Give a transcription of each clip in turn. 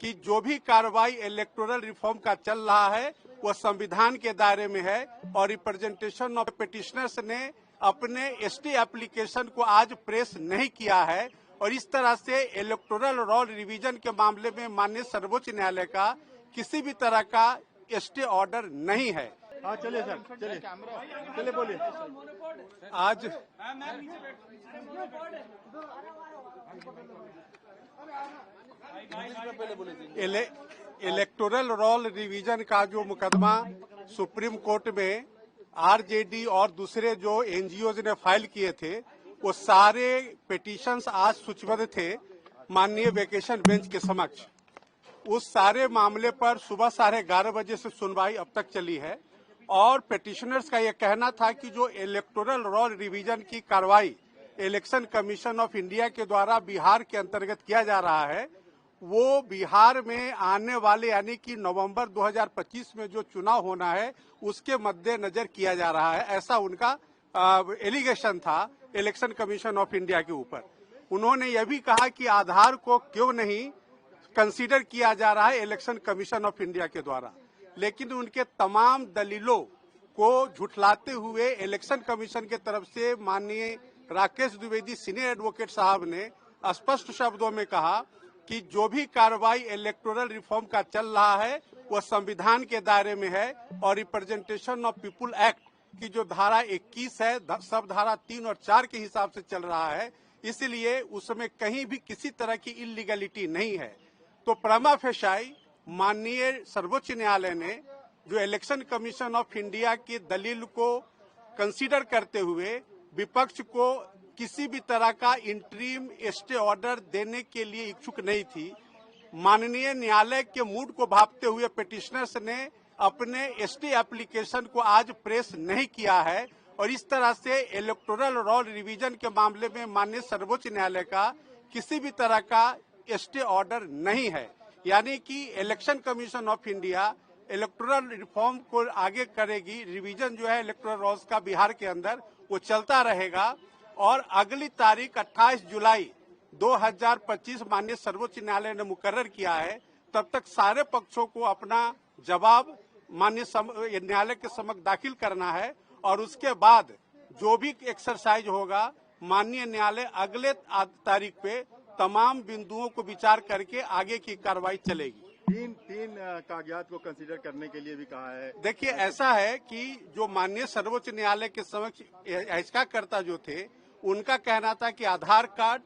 कि जो भी कार्रवाई इलेक्टोरल रिफॉर्म का चल रहा है वो संविधान के दायरे में है और रिप्रेजेंटेशन ऑफ पिटिशनर्स ने अपने एसटी एप्लीकेशन को आज प्रेस नहीं किया है और इस तरह से इलेक्टोरल रोल रिवीजन के मामले में माननीय सर्वोच्च न्यायालय का किसी भी तरह का स्टे ऑर्डर नहीं है। हाँ चलिए सर, चलिए चलिए बोलिए। आज इलेक्टोरल रोल रिवीजन का जो मुकदमा सुप्रीम कोर्ट में आरजेडी और दूसरे जो एनजीओ ने फाइल किए थे वो सारे पिटीशंस आज सूचीबद्ध थे माननीय वेकेशन बेंच के समक्ष। उस सारे मामले पर सुबह 11:30 बजे से सुनवाई अब तक चली है और पिटिशनर्स का यह कहना था कि जो इलेक्टोरल रोल रिवीजन की कार्रवाई इलेक्शन कमीशन ऑफ इंडिया के द्वारा बिहार के अंतर्गत किया जा रहा है वो बिहार में आने वाले यानी कि नवंबर 2025 में जो चुनाव होना है उसके मद्देनजर किया जा रहा है, ऐसा उनका एलिगेशन था इलेक्शन कमीशन ऑफ इंडिया के ऊपर। उन्होंने यह भी कहा कि आधार को क्यों नहीं कंसीडर किया जा रहा है इलेक्शन कमीशन ऑफ इंडिया के द्वारा, लेकिन उनके तमाम दलीलों को झुठलाते हुए इलेक्शन कमीशन के तरफ से माननीय राकेश द्विवेदी सीनियर एडवोकेट साहब ने स्पष्ट शब्दों में कहा कि जो भी कार्रवाई इलेक्टोरल रिफॉर्म का चल रहा है वो संविधान के दायरे में है और रिप्रेजेंटेशन ऑफ पीपुल एक्ट की जो धारा 21 है सब धारा 3 और 4 के हिसाब से चल रहा है, इसलिए उसमें कहीं भी किसी तरह की इलीगलिटी नहीं है। तो प्रमा फेसाई माननीय सर्वोच्च न्यायालय ने जो इलेक्शन कमीशन ऑफ इंडिया की दलील को कंसीडर करते हुए विपक्ष को किसी भी तरह का इंटरिम स्टे ऑर्डर देने के लिए इच्छुक नहीं थी। माननीय न्यायालय के मूड को भांपते हुए पिटिशनर्स ने अपने स्टे एप्लीकेशन को आज प्रेस नहीं किया है और इस तरह से इलेक्टोरल रोल रिवीजन के मामले में माननीय सर्वोच्च न्यायालय का किसी भी तरह का स्टे ऑर्डर नहीं है, यानी कि election commission of India electoral reform को आगे करेगी। रिवीजन जो है इलेक्टोरल रोल्स का बिहार के अंदर वो चलता रहेगा और अगली तारीख 28 जुलाई 2025 माननीय सर्वोच्च न्यायालय ने मुकर्रर किया है। तब तक सारे पक्षों को अपना जवाब माननीय न्यायालय के समक्ष दाखिल करना है और उसके बाद जो भी एक्सरसाइज होगा माननीय न्यायालय अगले तारीख पे तमाम बिंदुओं को विचार करके आगे की कार्रवाई चलेगी। तीन कागजात को कंसीडर करने के लिए भी कहा है। देखिए ऐसा है कि जो माननीय सर्वोच्च न्यायालय के समक्ष याचिकाकर्ता जो थे उनका कहना था कि आधार कार्ड,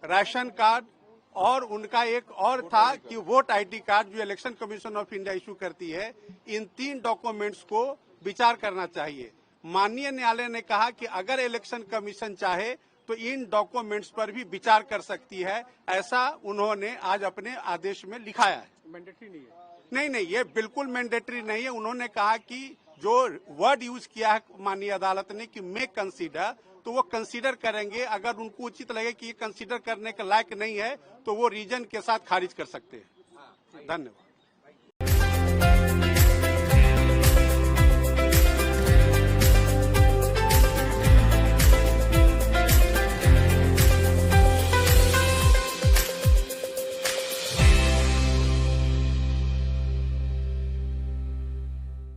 राशन कार्ड और उनका एक और था कि वोट आईडी कार्ड जो election commission of India issue करती है, इन 3 डॉक्यूमेंट्स को विचार करना चाहिए। माननीय न्यायालय ने कहा कि अगर इलेक्शन कमीशन चाहे तो इन डॉक्यूमेंट्स पर भी विचार कर सकती है, ऐसा उन्होंने आज अपने आदेश में लिखाया है। मैंडेटरी नहीं है? नहीं, ये बिल्कुल मैंडेटरी नहीं है। उन्होंने कहा कि जो वर्ड यूज किया है माननीय अदालत ने कि मे कंसीडर, तो वो कंसीडर करेंगे। अगर उनको उचित लगे कि ये कंसीडर करने के लायक नहीं है तो वो रीजन के साथ खारिज कर सकते हैं। धन्यवाद।